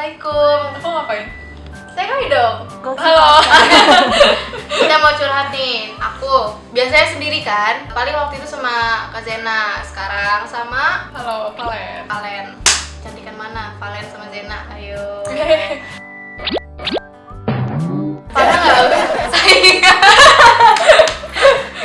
Assalamualaikum. Aku ngapain? Saya kali dong. Halo. Kita mau curhat nih. Aku biasanya sendiri kan. Paling waktu itu sama Kak Zena. Sekarang sama Halo, Valen. Valen. Cantikan mana? Valen sama Zena. Ayo. Parah nggak?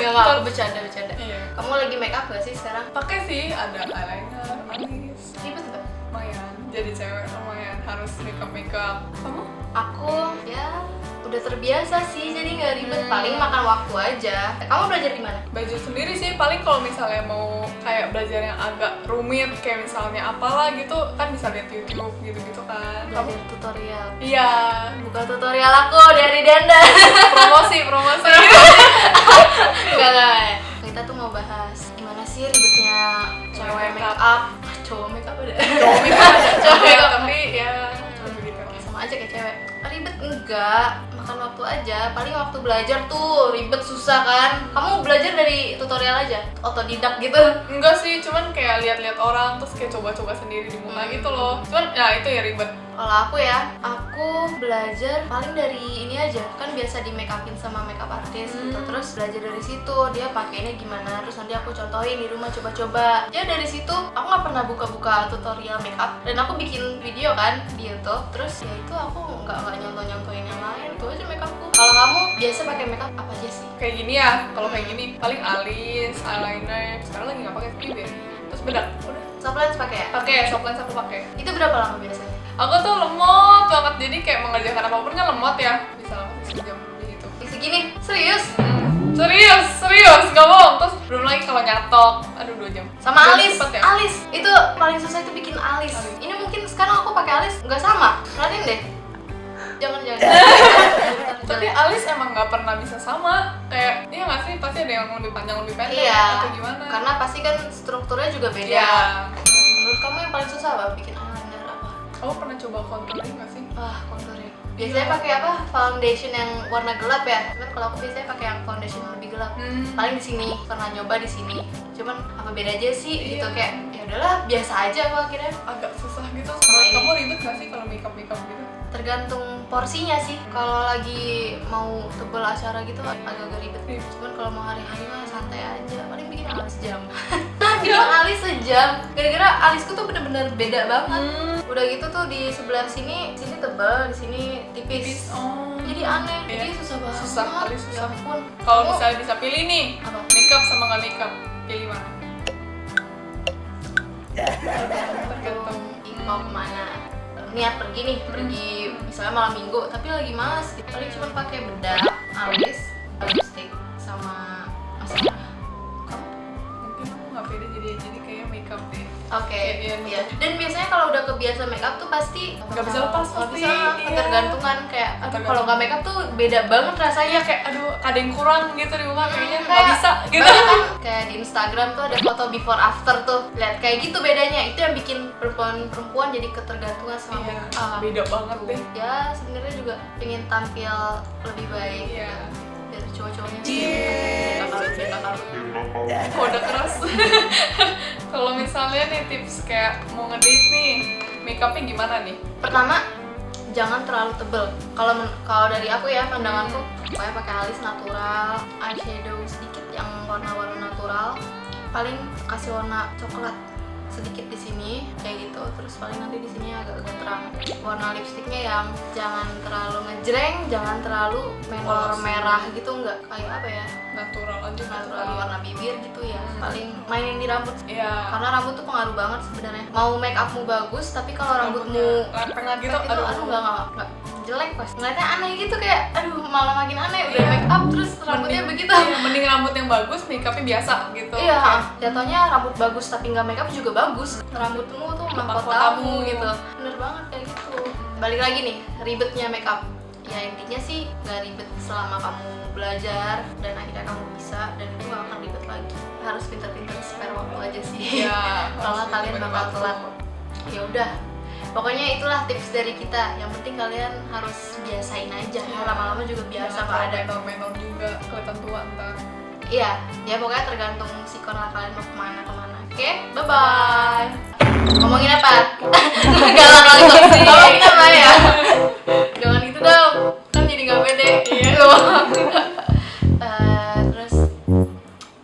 Nggak, aku bercanda. Iya. Kamu lagi make up gak sih sekarang? Pakai sih, ada eyeliner, alis. Ribet gak? Lumayan. Jadi cewek lumayan harus makeup. Kamu? Aku ya udah terbiasa sih, jadi nggak ribet. Paling makan waktu aja. Kamu belajar di mana? Belajar sendiri sih. Paling kalau misalnya mau kayak belajar yang agak rumit, kayak misalnya apalah gitu, kan bisa lihat YouTube gitu kan. Belajar tutorial. Iya. Buka tutorial aku dari Danda. Promosi. Enggak. Kita tuh mau bahas gimana sih ribetnya cewek make up. Cowok make up ada. Cowok makeup ada. Cowok makeup. Tapi ya begitu. Sama aja kayak cewek. Ribet enggak, makan waktu aja. Paling waktu belajar tuh ribet susah kan. Kamu belajar dari tutorial aja, otodidak gitu. Enggak sih, cuman kayak lihat-lihat orang terus kayak coba-coba sendiri di muka gitu loh. Cuman ya itu ya ribet. Kalau aku belajar paling dari ini aja. Kan biasa di make upin sama makeup artist gitu. Terus belajar dari situ, dia pakainya gimana. Terus nanti aku contohin di rumah coba-coba. Ya dari situ aku nggak pernah buka-buka tutorial make up. Dan aku bikin video kan di YouTube. Terus ya itu aku nggak nyontohin yang lain. Itu aja make upku. Kalau kamu biasa pakai make up apa aja sih? Kayak gini ya, kalau kayak gini paling alis, eyeliner. Sekarang lagi nggak pakai bibir. Terus bedak, udah. Soft pakai ya? Pakai soft lens aku pakai. Itu berapa lama biasanya? Aku tuh lemot banget, jadi kayak mengerjakan apapun kan lemot ya. Bisa lama sih sejam lebih gitu. Segini? Serius? Serius, nggak bohong. Terus belum lagi kalau nyatok, aduh 2 jam. Sama Udah alis, cepet ya? alis itu paling susah itu bikin alis. Ini mungkin sekarang aku pakai alis nggak sama, perhatiin deh. Jangan. Tapi alis emang nggak pernah bisa sama. Kayak iya nggak sih, pasti ada yang lebih panjang lebih pendek Iya, atau gimana? karena pasti kan strukturnya juga beda. Iya. Menurut kamu yang paling susah apa? Bikin eyeliner apa? Kamu pernah coba contouring nggak sih? Contouring. Biasanya pakai apa? Foundation yang warna gelap ya. Cuman kalau aku biasanya pakai yang foundation yang lebih gelap. Paling di sini pernah nyoba di sini. Cuman apa beda aja sih? Gitu Iya. kayak ya udahlah biasa aja aku akhirnya. Agak susah gitu. Sama ini. Kamu ribet nggak sih kalau makeup gitu? Tergantung porsinya sih. Kalau lagi mau tebel acara gitu agak-agak ribet. Cuman kalau mau hari-hari mah santai aja. Paling bikin alis sejam. Bikin alis sejam. Gara-gara alisku tuh bener-bener beda banget. Udah gitu tuh di sebelah sini tebal, di sini tipis. Oh. Jadi aneh. Iya. Jadi susah banget. Susah, alis susah. Ya ampun. Kalau Kamu misalnya bisa pilih nih, apa? makeup sama nggak makeup, pilih mana? Tergantung mau kemana. Niat pergi nih, pergi misalnya malam minggu, tapi lagi malas. Paling cuma pakai bedak, alis, lipstick, sama mascara. Kamu? Mungkin aku nggak pede jadi kayak makeup deh. Oke, Iya, iya. Dan biasanya kalau udah kebiasa make up tuh pasti Nggak bisa lepas nggak pasti. bisa, Iya. ketergantungan kayak aduh Ketergantungan. kalau nggak make up tuh beda banget rasanya kayak Aduh, ada yang kurang gitu di muka kayaknya nggak kayak bisa gitu. banyak kan kayak di Instagram tuh ada foto before after tuh, lihat kayak gitu bedanya. Itu yang bikin perempuan jadi ketergantungan sama Iya, make up. beda banget deh. Ya sebenarnya juga pengen tampil lebih baik. Iya. Biar cowok-cowoknya biar kakak. Kode keras. Kalau misalnya nih tips kayak mau ngedate nih, makeupnya gimana nih? Pertama, jangan terlalu tebel. Kalau dari aku ya pandanganku, pokoknya pakai alis natural, eyeshadow sedikit yang warna-warna natural. Paling kasih warna coklat sedikit di sini kayak gitu. Terus paling nanti di sini agak terang. Warna lipstiknya yang jangan terlalu ngejreng, jangan terlalu menor merah gitu, enggak kayak apa ya? Natural aja gitu Natural kali ya. warna bibir gitu ya. Paling mainin di rambut. Iya. Karena rambut tuh pengaruh banget sebenarnya. Mau make upmu bagus, tapi kalau rambutmu lepeng gitu, itu aduh nggak jelek pas ngeliatnya aneh gitu, kayak aduh malah makin aneh. Udah Iya. make up terus rambutnya begitu. Iya, mending rambut yang bagus, makeupnya biasa gitu. Iya, jatuhnya rambut bagus tapi nggak make up juga bagus. Rambutmu tuh mahkotamu gitu. Bener banget kayak gitu. Balik lagi nih, ribetnya make up. Ya intinya sih nggak ribet selama kamu belajar dan akhirnya kamu bisa, dan itu nggak akan ribet lagi. Harus pinter-pinter spare waktu aja sih. Iya. Kalau harus kalian bagi bakal waktu. telat. Ya udah. Pokoknya itulah tips dari kita. Yang penting kalian harus biasain aja. Lama-lama juga biasa kok ada. menor juga kelihatan tua ntar. Iya, ya pokoknya tergantung sikon lah kalian mau kemana. Oke, bye-bye.